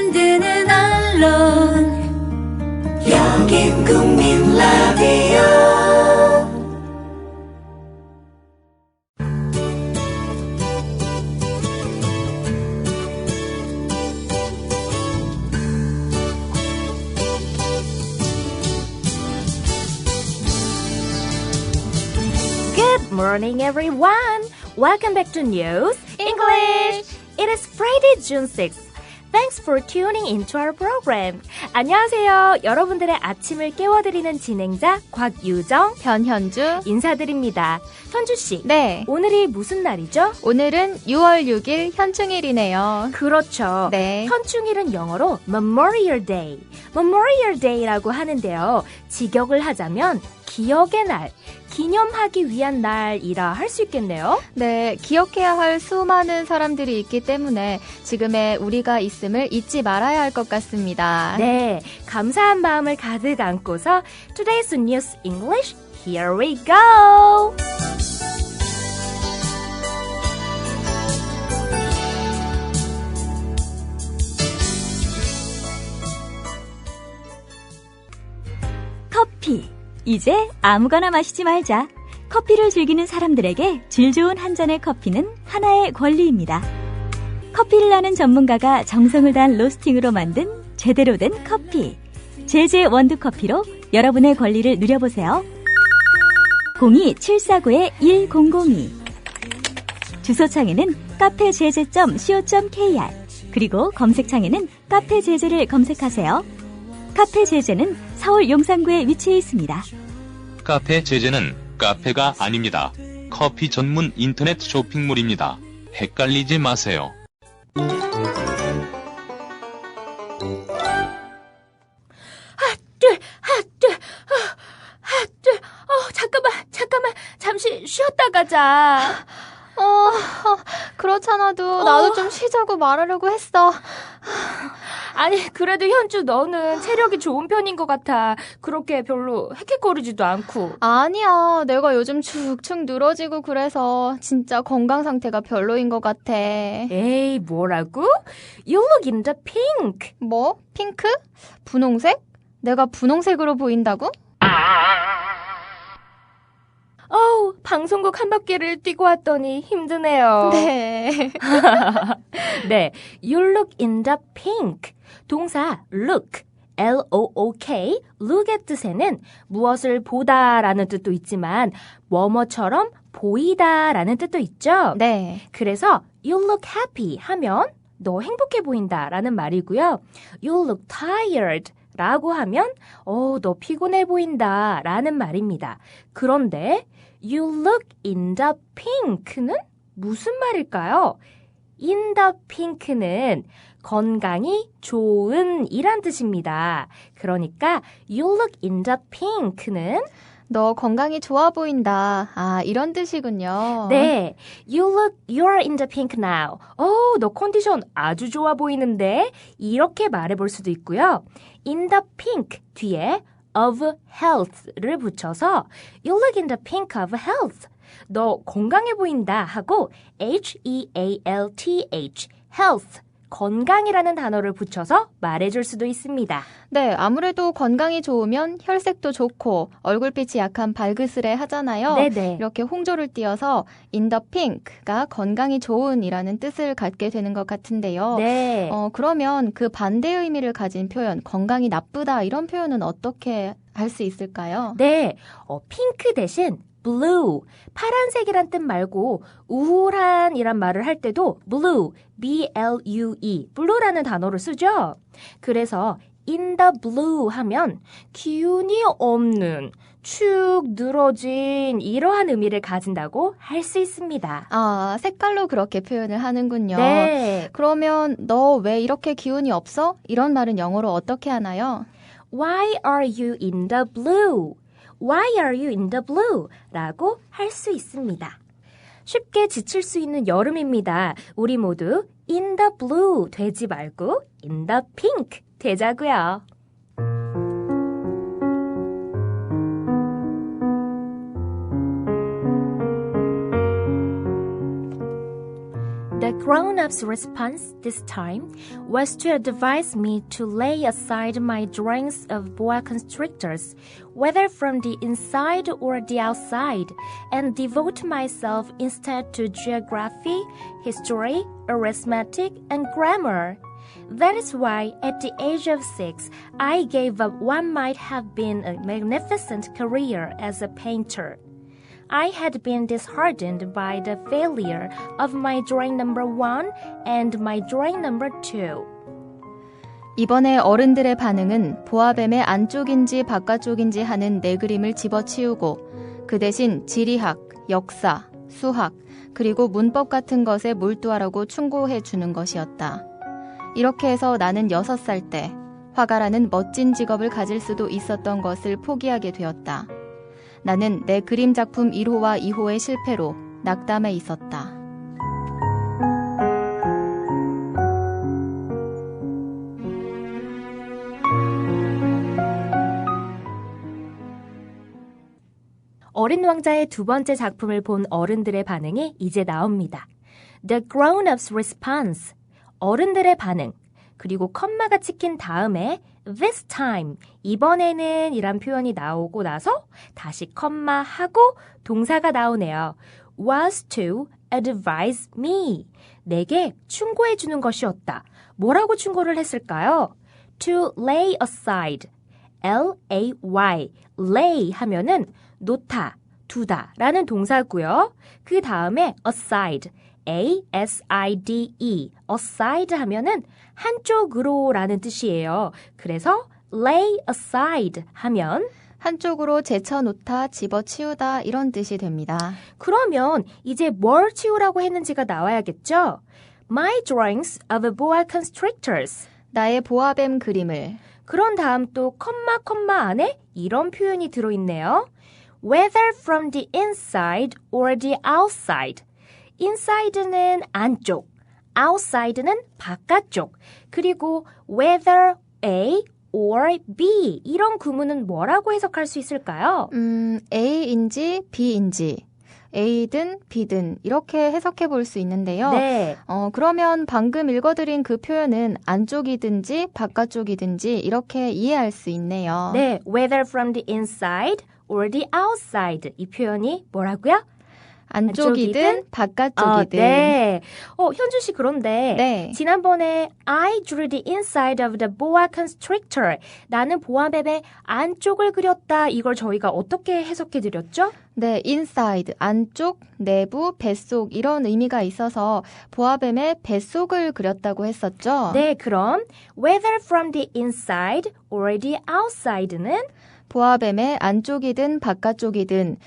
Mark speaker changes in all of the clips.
Speaker 1: 만드는 언론 여긴 국민 라디오
Speaker 2: Good morning, everyone. Welcome back to News English. It is Friday, June 6th. Thanks for tuning into our program. 안녕하세요. 여러분들의 아침을 깨워드리는 진행자 곽유정,
Speaker 3: 변현주
Speaker 2: 인사드립니다. 현주씨,
Speaker 3: 네.
Speaker 2: 오늘이 무슨 날이죠?
Speaker 3: 오늘은 6월 6일 현충일이네요.
Speaker 2: 그렇죠.
Speaker 3: 네.
Speaker 2: 현충일은 영어로 Memorial Day, Memorial Day라고 하는데요. 직역을 하자면 기억의 날, 기념하기 위한 날이라 할 수 있겠네요.
Speaker 3: 네, 기억해야 할 수많은 사람들이 있기 때문에 지금의 우리가 있음을 잊지 말아야 할 것 같습니다.
Speaker 2: 네, 감사한 마음을 가득 안고서 Today's News English, here we go!
Speaker 4: 커피. 이제 아무거나 마시지 말자. 커피를 즐기는 사람들에게 질 좋은 한 잔의 커피는 하나의 권리입니다. 커피를 아는 전문가가 정성을 다한 로스팅으로 만든 제대로 된 커피. 제제 원두커피로 여러분의 권리를 누려보세요. 02-749-1002 주소창에는 카페제제.co.kr 그리고 검색창에는 카페제제를 검색하세요. 카페제제는 서울 용산구에 위치해 있습니다.
Speaker 5: 카페 제제는 카페가 아닙니다. 커피 전문 인터넷 쇼핑몰입니다. 헷갈리지 마세요.
Speaker 2: 잠깐만. 잠시 쉬었다 가자.
Speaker 3: 그렇잖아도 나도 좀 쉬자고 말하려고 했어.
Speaker 2: 아니, 그래도 현주 너는 체력이 좋은 편인 것 같아. 그렇게 별로 헥헥거리지도 않고.
Speaker 3: 아니야, 내가 요즘 축축 늘어지고 그래서 진짜 건강 상태가 별로인 것 같아.
Speaker 2: 에이, 뭐라고? You look in the pink.
Speaker 3: 뭐? 핑크? 분홍색? 내가 분홍색으로 보인다고?
Speaker 2: 방송국 한 바퀴를 뛰고 왔더니 힘드네요.
Speaker 3: 네.
Speaker 2: 네, you look in the pink. 동사 look, L-O-O-K, look의 뜻에는 무엇을 보다라는 뜻도 있지만 뭐뭐처럼 보이다라는 뜻도 있죠.
Speaker 3: 네.
Speaker 2: 그래서 you look happy 하면 너 행복해 보인다라는 말이고요. You look tired 라고 하면 너 피곤해 보인다 라는 말입니다. 그런데 you look in the pink는 무슨 말일까요? in the pink는 건강이 좋은 이란 뜻입니다. 그러니까 you look in the pink는
Speaker 3: 너 건강이 좋아 보인다. 아, 이런 뜻이군요.
Speaker 2: 네, you are in the pink now. 너 컨디션 아주 좋아 보이는데 이렇게 말해볼 수도 있고요. in the pink 뒤에 of health를 붙여서 you look in the pink of health. 너 건강해 보인다 하고 H-E-A-L-T-H health 건강이라는 단어를 붙여서 말해줄 수도 있습니다.
Speaker 3: 네, 아무래도 건강이 좋으면 혈색도 좋고 얼굴빛이 약간 발그스레 하잖아요.
Speaker 2: 네네.
Speaker 3: 이렇게 홍조를 띄어서 in the pink가 건강이 좋은이라는 뜻을 갖게 되는 것 같은데요.
Speaker 2: 네.
Speaker 3: 그러면 그 반대 의미를 가진 표현, 건강이 나쁘다 이런 표현은 어떻게 할 수 있을까요?
Speaker 2: 네, 핑크 대신 blue, 파란색이란 뜻 말고 우울한이란 말을 할 때도 blue, B-L-U-E, blue라는 단어를 쓰죠. 그래서 in the blue 하면 기운이 없는, 축 늘어진 이러한 의미를 가진다고 할 수 있습니다.
Speaker 3: 아, 색깔로 그렇게 표현을 하는군요.
Speaker 2: 네.
Speaker 3: 그러면 너 왜 이렇게 기운이 없어? 이런 말은 영어로 어떻게 하나요?
Speaker 2: Why are you in the blue? Why are you in the blue? 라고 할 수 있습니다. 쉽게 지칠 수 있는 여름입니다. 우리 모두 in the blue 되지 말고 in the pink 되자고요. The grown-up's response this time was to advise me to lay aside my drawings of boa constrictors, whether from the inside or the outside, and devote myself instead to geography, history, arithmetic, and grammar. That is why, at the age of 6, I gave up what might have been a magnificent career as a painter. I had been disheartened by the failure of my drawing number 1 and my drawing number 2.
Speaker 3: 이번에 어른들의 반응은 보아뱀의 안쪽인지 바깥쪽인지 하는 내 그림을 집어치우고 그 대신 지리학, 역사, 수학, 그리고 문법 같은 것에 몰두하라고 충고해 주는 것이었다. 이렇게 해서 나는 6살 때 화가라는 멋진 직업을 가질 수도 있었던 것을 포기하게 되었다. 나는 내 그림 작품 1호와 2호의 실패로 낙담해 있었다.
Speaker 2: 어린 왕자의 두 번째 작품을 본 어른들의 반응이 이제 나옵니다. The grown-up's response. 어른들의 반응. 그리고 컴마가 찍힌 다음에 this time, 이번에는 이란 표현이 나오고 나서 다시 컴마 하고 동사가 나오네요. was to advise me. 내게 충고해 주는 것이었다. 뭐라고 충고를 했을까요? to lay aside. L-A-Y. lay 하면은 놓다, 두다 라는 동사고요. 그 다음에 aside. A-S-I-D-E. aside 하면은 한쪽으로 라는 뜻이에요. 그래서 lay aside 하면
Speaker 3: 한쪽으로 제쳐놓다, 집어치우다 이런 뜻이 됩니다.
Speaker 2: 그러면 이제 뭘 치우라고 했는지가 나와야겠죠? My drawings of boa constrictors.
Speaker 3: 나의 보아뱀 그림을.
Speaker 2: 그런 다음 또 컴마 안에 이런 표현이 들어있네요. Whether from the inside or the outside. inside는 안쪽, outside는 바깥쪽. 그리고 whether A or B 이런 구문은 뭐라고 해석할 수 있을까요?
Speaker 3: A인지 B인지 A든 B든 이렇게 해석해 볼 수 있는데요.
Speaker 2: 네.
Speaker 3: 그러면 방금 읽어드린 그 표현은 안쪽이든지 바깥쪽이든지 이렇게 이해할 수 있네요.
Speaker 2: 네, whether from the inside or the outside 이 표현이 뭐라고요?
Speaker 3: 안쪽이든 바깥쪽이든.
Speaker 2: 네. 현주 씨 그런데
Speaker 3: 네.
Speaker 2: 지난번에 I drew the inside of the boa constrictor. 나는 보아뱀의 안쪽을 그렸다. 이걸 저희가 어떻게 해석해 드렸죠?
Speaker 3: 네, inside, 안쪽, 내부, 뱃속 이런 의미가 있어서 보아뱀의 뱃속을 그렸다고 했었죠?
Speaker 2: 네, 그럼 whether from the inside or the outside는
Speaker 3: 보아뱀의 안쪽이든 바깥쪽이든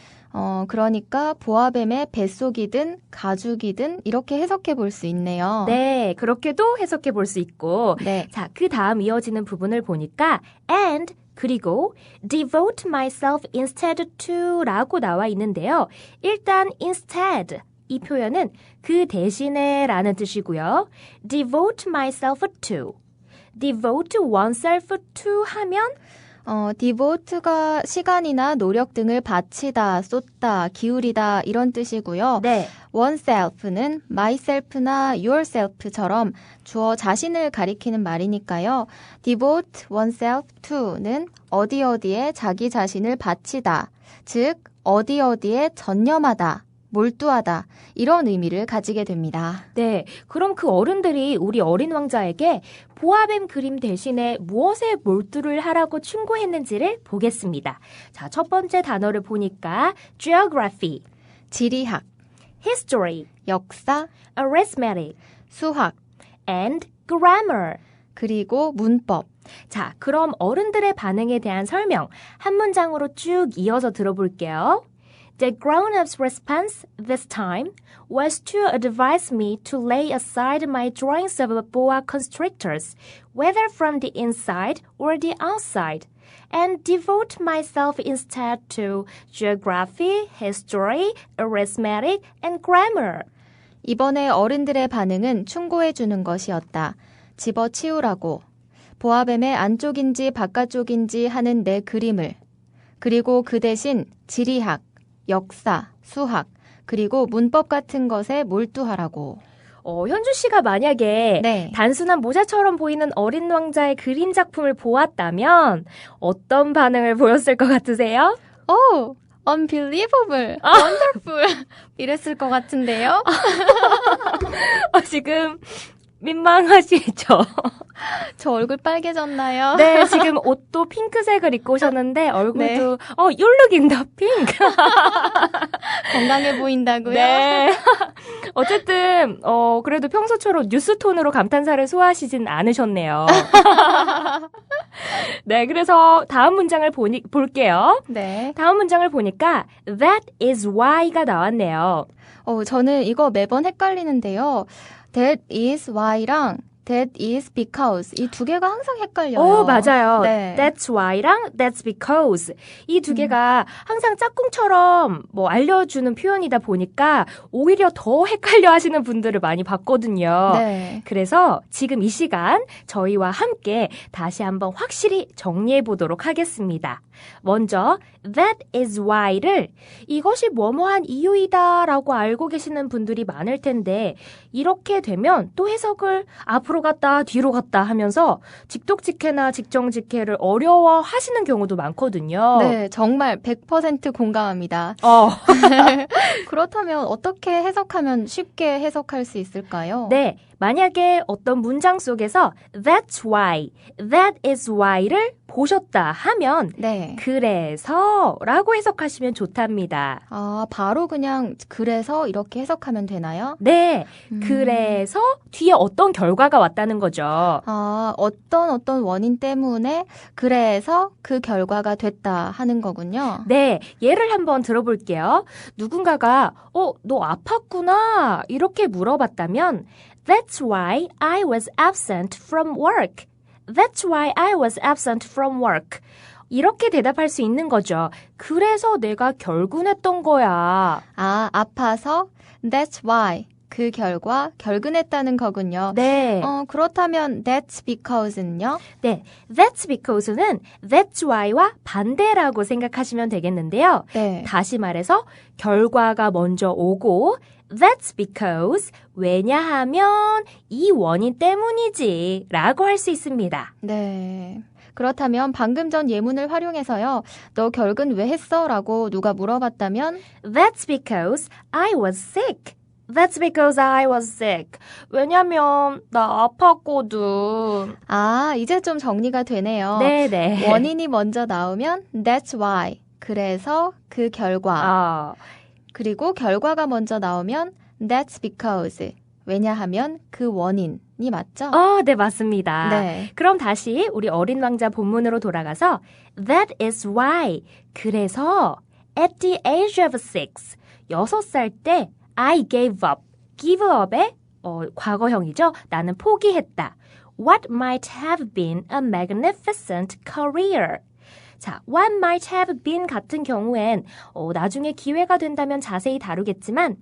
Speaker 3: 그러니까 보아뱀의 뱃속이든 가죽이든 이렇게 해석해 볼 수 있네요.
Speaker 2: 네, 그렇게도 해석해 볼 수 있고
Speaker 3: 네.
Speaker 2: 자, 그 다음 이어지는 부분을 보니까 and 그리고 devote myself instead to 라고 나와 있는데요. 일단 instead 이 표현은 그 대신에 라는 뜻이고요. devote myself to devote oneself to 하면
Speaker 3: devote가 시간이나 노력 등을 바치다, 쏟다, 기울이다 이런 뜻이고요.
Speaker 2: 네.
Speaker 3: oneself는 myself나 yourself처럼 주어 자신을 가리키는 말이니까요. devote oneself to는 어디에 자기 자신을 바치다, 즉 어디에 전념하다, 몰두하다 이런 의미를 가지게 됩니다.
Speaker 2: 네, 그럼 그 어른들이 우리 어린 왕자에게 보아뱀 그림 대신에 무엇에 몰두를 하라고 충고했는지를 보겠습니다. 자, 첫 번째 단어를 보니까 geography,
Speaker 3: 지리학,
Speaker 2: history,
Speaker 3: 역사,
Speaker 2: arithmetic,
Speaker 3: 수학,
Speaker 2: and grammar.
Speaker 3: 그리고 문법.
Speaker 2: 자, 그럼 어른들의 반응에 대한 설명 한 문장으로 쭉 이어서 들어볼게요. The grown-up's response this time was to advise me to lay aside my drawings of boa constrictors, whether from the inside or the outside, and devote myself instead to geography, history, arithmetic, and grammar.
Speaker 3: 이번에 어른들의 반응은 충고해 주는 것이었다. 집어치우라고. 보아뱀의 안쪽인지 바깥쪽인지 하는 내 그림을. 그리고 그 대신 지리학, 역사, 수학, 그리고 문법 같은 것에 몰두하라고.
Speaker 2: 현주 씨가 만약에
Speaker 3: 네.
Speaker 2: 단순한 모자처럼 보이는 어린 왕자의 그림 작품을 보았다면 어떤 반응을 보였을 것 같으세요?
Speaker 3: 오, unbelievable, wonderful 이랬을 것 같은데요.
Speaker 2: 지금 민망하시죠?
Speaker 3: 저 얼굴 빨개졌나요?
Speaker 2: 네, 지금 옷도 핑크색을 입고 오셨는데 얼굴도
Speaker 3: 네.
Speaker 2: you look in the pink.
Speaker 3: 건강해 보인다고요?
Speaker 2: 네. 어쨌든 그래도 평소처럼 뉴스톤으로 감탄사를 소화하시진 않으셨네요. 네, 그래서 다음 문장을 볼게요.
Speaker 3: 네.
Speaker 2: 다음 문장을 보니까 that is why가 나왔네요.
Speaker 3: 저는 이거 매번 헷갈리는데요. That is why랑 That is because 이 두 개가 항상 헷갈려요.
Speaker 2: 오, 맞아요.
Speaker 3: 네.
Speaker 2: That's why랑 That's because 이 두 개가 항상 짝꿍처럼 알려주는 표현이다 보니까 오히려 더 헷갈려 하시는 분들을 많이 봤거든요.
Speaker 3: 네.
Speaker 2: 그래서 지금 이 시간 저희와 함께 다시 한번 확실히 정리해 보도록 하겠습니다. 먼저 That is why를 이것이 뭐뭐한 이유이다 라고 알고 계시는 분들이 많을 텐데 이렇게 되면 또 해석을 앞으로 갔다 뒤로 갔다 하면서 직독직해나 직정직해를 어려워하시는 경우도 많거든요.
Speaker 3: 네, 정말 100% 공감합니다. 그렇다면 어떻게 해석하면 쉽게 해석할 수 있을까요?
Speaker 2: 네, 만약에 어떤 문장 속에서 That's why, that is why를 보셨다 하면
Speaker 3: 네.
Speaker 2: 그래서 라고 해석하시면 좋답니다.
Speaker 3: 아, 바로 그냥 그래서 이렇게 해석하면 되나요?
Speaker 2: 네, 그래서 뒤에 어떤 결과가 왔다는 거죠.
Speaker 3: 아, 어떤 원인 때문에 그래서 그 결과가 됐다 하는 거군요.
Speaker 2: 네, 예를 한번 들어볼게요. 누군가가 너 아팠구나 이렇게 물어봤다면 That's why I was absent from work. That's why I was absent from work. 이렇게 대답할 수 있는 거죠. 그래서 내가 결근했던 거야.
Speaker 3: 아, 아파서 That's why 그 결과 결근했다는 거군요.
Speaker 2: 네.
Speaker 3: 그렇다면 That's because는요?
Speaker 2: 네. That's because는 That's why와 반대라고 생각하시면 되겠는데요.
Speaker 3: 네.
Speaker 2: 다시 말해서 결과가 먼저 오고 That's because 왜냐하면 이 원인 때문이지 라고 할 수 있습니다.
Speaker 3: 네. 그렇다면 방금 전 예문을 활용해서요. 너 결근 왜 했어? 라고 누가 물어봤다면
Speaker 2: That's because I was sick. That's because I was sick. 왜냐면 나 아팠거든.
Speaker 3: 아, 이제 좀 정리가 되네요.
Speaker 2: 네네.
Speaker 3: 원인이 먼저 나오면 That's why. 그래서 그 결과. 그리고 결과가 먼저 나오면 That's because. 왜냐하면 그 원인이 맞죠?
Speaker 2: 네, 맞습니다.
Speaker 3: 네.
Speaker 2: 그럼 다시 우리 어린 왕자 본문으로 돌아가서 That is why. 그래서 at the age of 6살 때 I gave up. give up의 과거형이죠. 나는 포기했다. What might have been a magnificent career. 자, what might have been 같은 경우엔 나중에 기회가 된다면 자세히 다루겠지만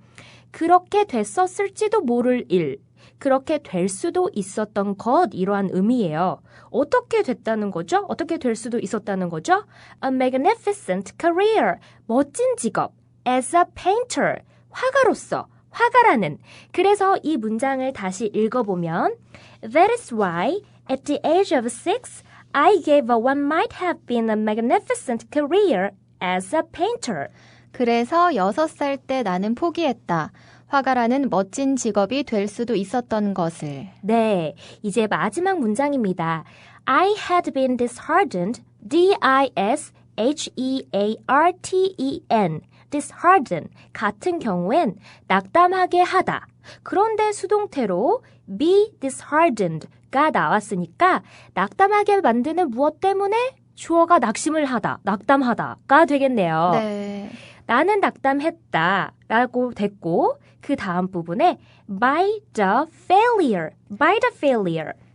Speaker 2: 그렇게 됐었을지도 모를 일, 그렇게 될 수도 있었던 것 이러한 의미예요. 어떻게 됐다는 거죠? 어떻게 될 수도 있었다는 거죠? A magnificent career, 멋진 직업. As a painter, 화가로서, 화가라는. 그래서 이 문장을 다시 읽어보면 That is why at the age of 6, I gave up what might have been a magnificent career as a painter.
Speaker 3: 그래서 6살 때 나는 포기했다. 화가라는 멋진 직업이 될 수도 있었던 것을.
Speaker 2: 네, 이제 마지막 문장입니다. I had been disheartened, D-I-S-H-E-A-R-T-E-N, dishearten, 같은 경우엔 낙담하게 하다. 그런데 수동태로 be disheartened가 나왔으니까 낙담하게 만드는 무엇 때문에 주어가 낙심을 하다, 낙담하다가 되겠네요.
Speaker 3: 네.
Speaker 2: 나는 낙담했다 라고 됐고 그 다음 부분에 by the failure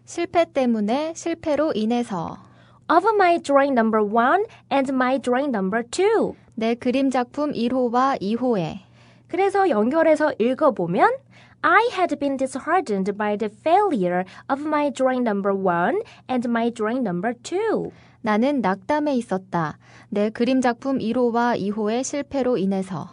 Speaker 3: 실패 때문에 실패로 인해서
Speaker 2: of my drawing number 1 and my drawing number 2.
Speaker 3: 내 그림 작품 1호와 2호에
Speaker 2: 그래서 연결해서 읽어보면 I had been disheartened by the failure of my drawing number 1 and my drawing number 2.
Speaker 3: 나는 낙담해 있었다. 내 그림 작품 1호와 2호의 실패로 인해서.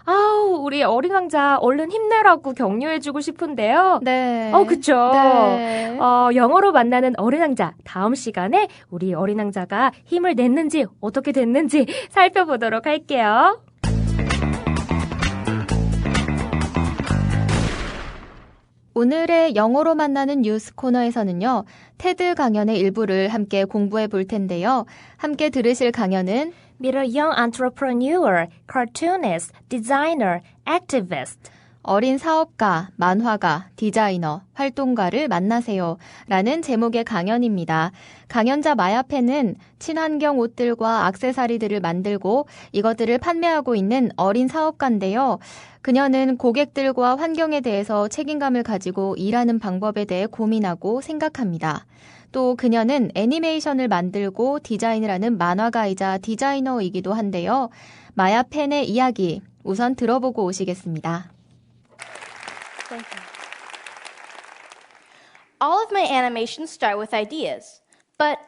Speaker 2: 아우, 우리 어린 왕자 얼른 힘내라고 격려해주고 싶은데요.
Speaker 3: 네.
Speaker 2: 그쵸.
Speaker 3: 네.
Speaker 2: 영어로 만나는 어린 왕자. 다음 시간에 우리 어린 왕자가 힘을 냈는지, 어떻게 됐는지 살펴보도록 할게요.
Speaker 3: 오늘의 영어로 만나는 뉴스 코너에서는요, 테드 강연의 일부를 함께 공부해 볼 텐데요. 함께 들으실 강연은
Speaker 2: Meet a young entrepreneur, cartoonist, designer, activist.
Speaker 3: 어린 사업가, 만화가, 디자이너, 활동가를 만나세요 라는 제목의 강연입니다. 강연자 마야페는 친환경 옷들과 액세서리들을 만들고 이것들을 판매하고 있는 어린 사업가인데요. 그녀는 고객들과 환경에 대해서 책임감을 가지고 일하는 방법에 대해 고민하고 생각합니다. 또 그녀는 애니메이션을 만들고 디자인을 하는 만화가이자 디자이너이기도 한데요. 마야펜의 이야기 우선 들어보고 오시겠습니다.
Speaker 6: Thank you. All of my animations start with ideas. But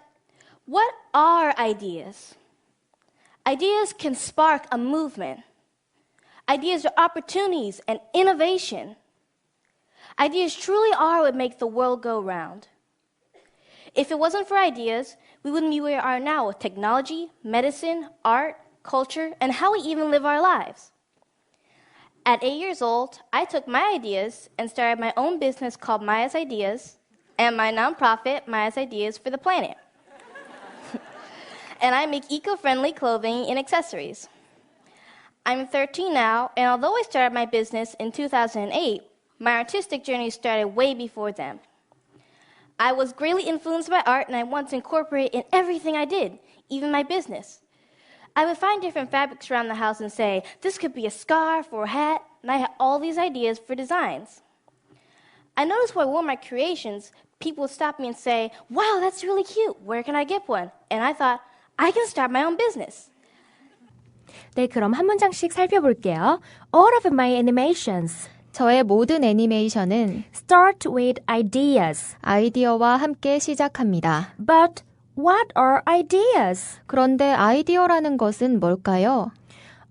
Speaker 6: what are ideas? Ideas can spark a movement. Ideas are opportunities and innovation. Ideas truly are what make the world go round. If it wasn't for ideas, we wouldn't be where we are now with technology, medicine, art, culture, and how we even live our lives. At 8 years old, I took my ideas and started my own business called Maya's Ideas and my nonprofit, Maya's Ideas for the Planet. And I make eco-friendly clothing and accessories. I'm 13 now, and although I started my business in 2008, my artistic journey started way before then. I was greatly influenced by art, and I wanted to incorporate it in everything I did, even my business. I would find different fabrics around the house and say, this could be a scarf or a hat, and I had all these ideas for designs. I noticed when I wore my creations, people would stop me and say, wow, that's really cute. Where can I get one? And I thought, I can start my own business.
Speaker 2: 네, 그럼 한 문장씩 살펴볼게요. All of my animations
Speaker 3: 저의 모든 애니메이션은
Speaker 2: start with ideas.
Speaker 3: 아이디어와 함께 시작합니다.
Speaker 2: But what are ideas?
Speaker 3: 그런데 아이디어라는 것은 뭘까요?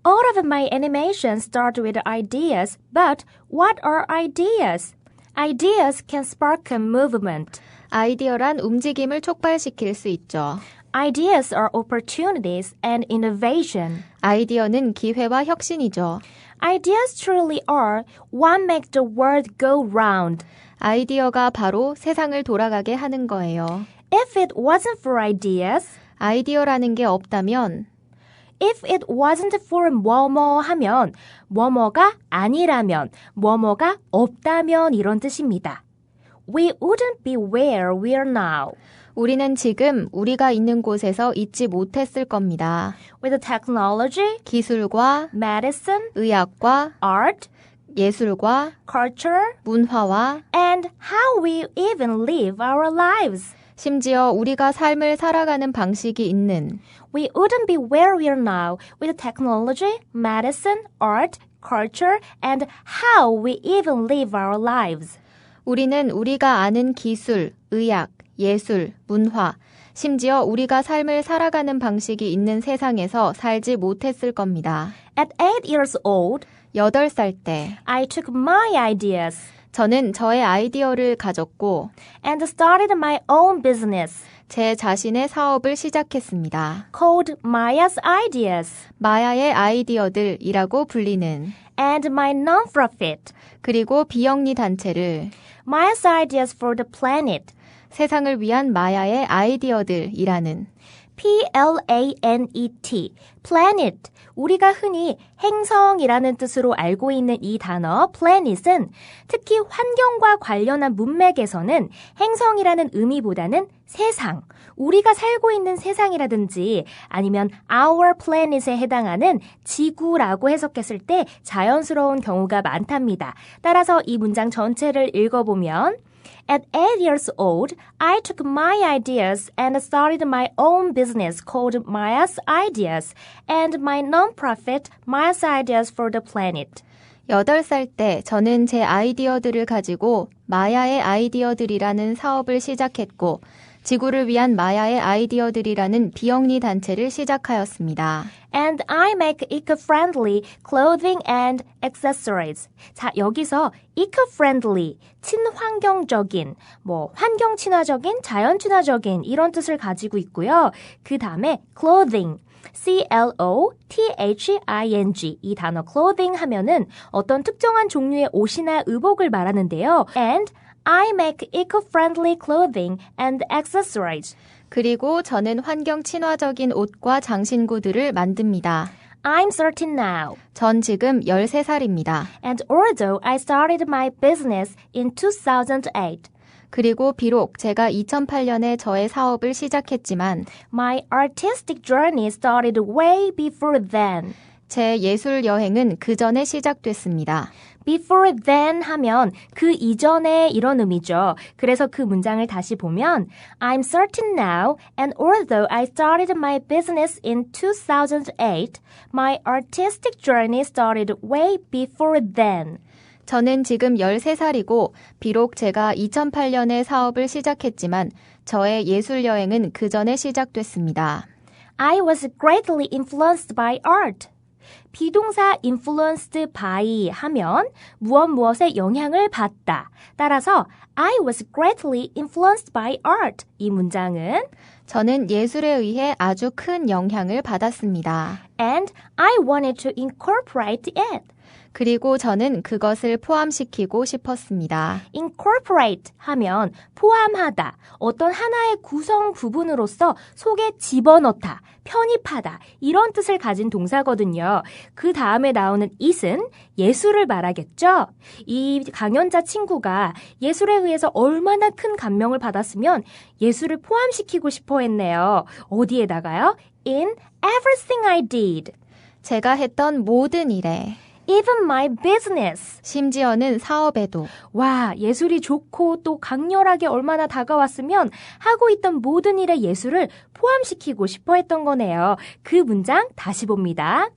Speaker 2: All of my animations start with ideas, but what are ideas? Ideas can spark a movement.
Speaker 3: 아이디어란 움직임을 촉발시킬 수 있죠.
Speaker 2: Ideas are opportunities and innovation.
Speaker 3: 아이디어는 기회와 혁신이죠.
Speaker 2: Ideas truly are what make the world go round.
Speaker 3: 아이디어가 바로 세상을 돌아가게 하는 거예요.
Speaker 2: If it wasn't for ideas,
Speaker 3: 아이디어라는 게 없다면
Speaker 2: if it wasn't for 뭐뭐 하면 뭐뭐가 아니라면 뭐뭐가 없다면 이런 뜻입니다. We wouldn't be where we are now.
Speaker 3: 우리는 지금 우리가 있는 곳에서 있지 못했을 겁니다.
Speaker 2: With technology,
Speaker 3: 기술과
Speaker 2: medicine,
Speaker 3: 의학과
Speaker 2: art,
Speaker 3: 예술과
Speaker 2: culture,
Speaker 3: 문화와
Speaker 2: and how we even live our lives.
Speaker 3: 심지어 우리가 삶을 살아가는 방식이 있는
Speaker 2: We wouldn't be where we are now with technology, medicine, art, culture, and how we even live our lives.
Speaker 3: 우리는 우리가 아는 기술, 의학, 예술, 문화, 심지어 우리가 삶을 살아가는 방식이 있는 세상에서 살지 못했을 겁니다.
Speaker 2: At 8 years old,
Speaker 3: 8살 때
Speaker 2: I took my ideas
Speaker 3: 저는 저의 아이디어를 가졌고
Speaker 2: and started my own business
Speaker 3: 제 자신의 사업을 시작했습니다.
Speaker 2: called Maya's Ideas
Speaker 3: 마야의 아이디어들이라고 불리는
Speaker 2: and my non-profit,
Speaker 3: 그리고 비영리 단체를
Speaker 2: Maya's Ideas for the Planet,
Speaker 3: 세상을 위한 마야의 아이디어들이라는
Speaker 2: P-L-A-N-E-T, planet. 우리가 흔히 행성이라는 뜻으로 알고 있는 이 단어 planet은 특히 환경과 관련한 문맥에서는 행성이라는 의미보다는 세상, 우리가 살고 있는 세상이라든지 아니면 our planet에 해당하는 지구라고 해석했을 때 자연스러운 경우가 많답니다. 따라서 이 문장 전체를 읽어보면 At 8 years old, I took my ideas and started my own business called Maya's Ideas and my non-profit Maya's Ideas for the Planet.
Speaker 3: 8살 때 저는 제 아이디어들을 가지고 마야의 아이디어들이라는 사업을 시작했고 지구를 위한 마야의 아이디어들이라는 비영리 단체를 시작하였습니다.
Speaker 2: And I make eco-friendly clothing and accessories. 자, 여기서 eco-friendly, 친환경적인, 환경 친화적인, 자연 친화적인 이런 뜻을 가지고 있고요. 그 다음에 clothing, clothing 이 단어 clothing 하면은 어떤 특정한 종류의 옷이나 의복을 말하는데요. And I make eco-friendly clothing and accessories.
Speaker 3: 그리고 저는 환경 친화적인 옷과 장신구들을 만듭니다.
Speaker 2: I'm 13 now.
Speaker 3: 전 지금 13살입니다.
Speaker 2: And although I started my business in 2008,
Speaker 3: 그리고 비록 제가 2008년에 저의 사업을 시작했지만
Speaker 2: my artistic journey started way before then.
Speaker 3: 제 예술 여행은 그 전에 시작됐습니다.
Speaker 2: Before then 하면 그 이전에 이런 의미죠. 그래서 그 문장을 다시 보면 I'm certain now and although I started my business in 2008, my artistic journey started way before then.
Speaker 3: 저는 지금 13살이고 비록 제가 2008년에 사업을 시작했지만 저의 예술 여행은 그 전에 시작됐습니다.
Speaker 2: I was greatly influenced by art. 비동사 influenced by 하면 무엇에 영향을 받다. 따라서 I was greatly influenced by art. 이 문장은
Speaker 3: 저는 예술에 의해 아주 큰 영향을 받았습니다.
Speaker 2: And I wanted to incorporate it.
Speaker 3: 그리고 저는 그것을 포함시키고 싶었습니다.
Speaker 2: incorporate 하면 포함하다, 어떤 하나의 구성 부분으로서 속에 집어넣다, 편입하다 이런 뜻을 가진 동사거든요. 그 다음에 나오는 it은 예술을 말하겠죠. 이 강연자 친구가 예술에 의해서 얼마나 큰 감명을 받았으면 예술을 포함시키고 싶어 했네요. 어디에다가요? In everything I did.
Speaker 3: 제가 했던 모든 일에
Speaker 2: Even my business.
Speaker 3: 심지어는 사업에도
Speaker 2: 와, 예술이 좋고 또 강렬하게 얼마나 다가왔으면 하고 있던 모든 일에 예술을 포함시키고 싶어 했던 거네요. 그 문장 다시 봅니다.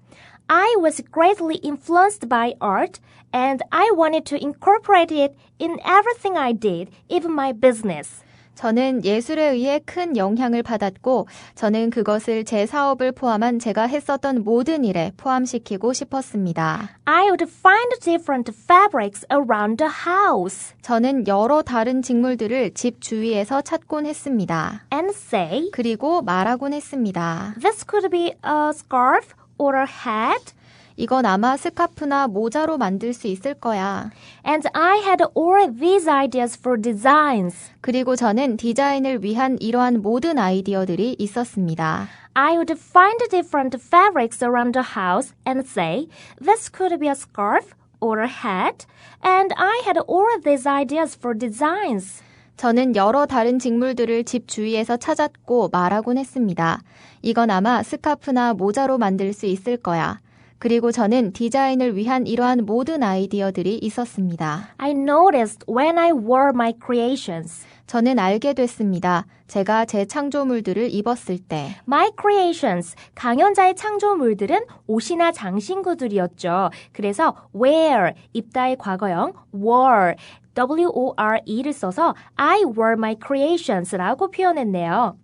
Speaker 2: I was greatly influenced by art and I wanted to incorporate it in everything I did, even my business.
Speaker 3: 저는 예술에 의해 큰 영향을 받았고 저는 그것을 제 사업을 포함한 제가 했었던 모든 일에 포함시키고 싶었습니다.
Speaker 2: I would find different fabrics around the house.
Speaker 3: 저는 여러 다른 직물들을 집 주위에서 찾곤 했습니다.
Speaker 2: And say,
Speaker 3: 그리고 말하곤 했습니다.
Speaker 2: this could be a scarf or a hat.
Speaker 3: 이건 아마 스카프나 모자로 만들 수 있을 거야.
Speaker 2: And I had all these ideas for designs.
Speaker 3: 그리고 저는 디자인을 위한 이러한 모든 아이디어들이 있었습니다.
Speaker 2: I would find different fabrics around the house and say, this could be a scarf or a hat. And I had all these ideas for designs.
Speaker 3: 저는 여러 다른 직물들을 집 주위에서 찾았고 말하곤 했습니다. 이건 아마 스카프나 모자로 만들 수 있을 거야. 그리고 저는 디자인을 위한 이러한 모든 아이디어들이 있었습니다.
Speaker 2: I noticed when I wore my creations.
Speaker 3: 저는 알게 됐습니다. 제가 제 창조물들을 입었을 때.
Speaker 2: My creations, 강연자의 창조물들은 옷이나 장신구들이었죠. 그래서 wear, 입다의 과거형, wore, W-O-R-E를 써서 I wore my creations라고 표현했네요.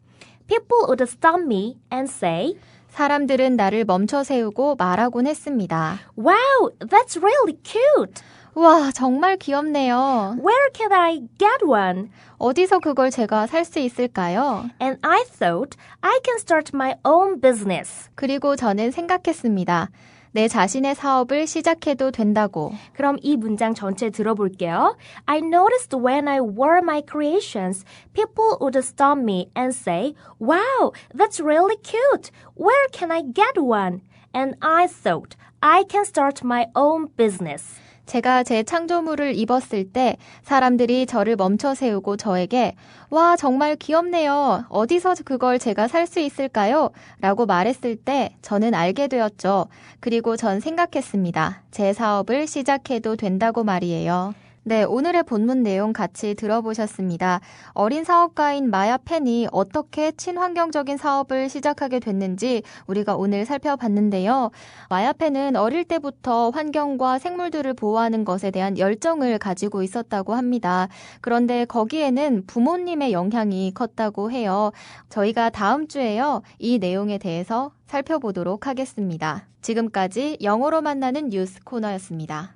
Speaker 2: People would stop me and say,
Speaker 3: 사람들은 나를 멈춰 세우고 말하곤 했습니다.
Speaker 2: Wow, that's really cute.
Speaker 3: 와, 정말 귀엽네요.
Speaker 2: Where can I get one?
Speaker 3: 어디서 그걸 제가 살 수 있을까요?
Speaker 2: And I thought I can start my own business.
Speaker 3: 그리고 저는 생각했습니다. 내 자신의 사업을 시작해도 된다고.
Speaker 2: 그럼 이 문장 전체 들어볼게요. I noticed when I wore my creations, people would stop me and say, Wow, that's really cute. Where can I get one? And I thought I can start my own business.
Speaker 3: 제가 제 창조물을 입었을 때 사람들이 저를 멈춰 세우고 저에게 와, 정말 귀엽네요. 어디서 그걸 제가 살 수 있을까요? 라고 말했을 때 저는 알게 되었죠. 그리고 전 생각했습니다. 제 사업을 시작해도 된다고 말이에요. 네, 오늘의 본문 내용 같이 들어보셨습니다. 어린 사업가인 마야 펜이 어떻게 친환경적인 사업을 시작하게 됐는지 우리가 오늘 살펴봤는데요. 마야 펜은 어릴 때부터 환경과 생물들을 보호하는 것에 대한 열정을 가지고 있었다고 합니다. 그런데 거기에는 부모님의 영향이 컸다고 해요. 저희가 다음 주에요, 이 내용에 대해서 살펴보도록 하겠습니다. 지금까지 영어로 만나는 뉴스 코너였습니다.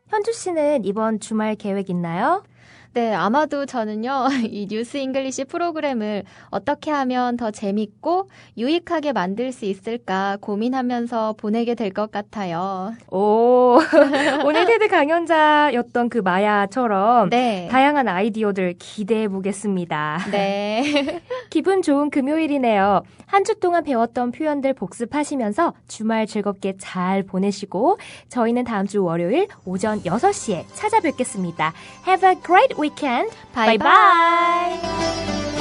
Speaker 2: 현주 씨는 이번 주말 계획 있나요?
Speaker 3: 네, 아마도 저는요, 이 뉴스 잉글리시 프로그램을 어떻게 하면 더 재밌고 유익하게 만들 수 있을까 고민하면서 보내게 될 것 같아요.
Speaker 2: 오, 오늘 테드 강연자였던 그 마야처럼
Speaker 3: 네.
Speaker 2: 다양한 아이디어들 기대해 보겠습니다.
Speaker 3: 네.
Speaker 2: 기분 좋은 금요일이네요. 한 주 동안 배웠던 표현들 복습하시면서 주말 즐겁게 잘 보내시고 저희는 다음 주 월요일 오전 6시에 찾아뵙겠습니다. Have a great weekend.
Speaker 3: Bye
Speaker 2: bye.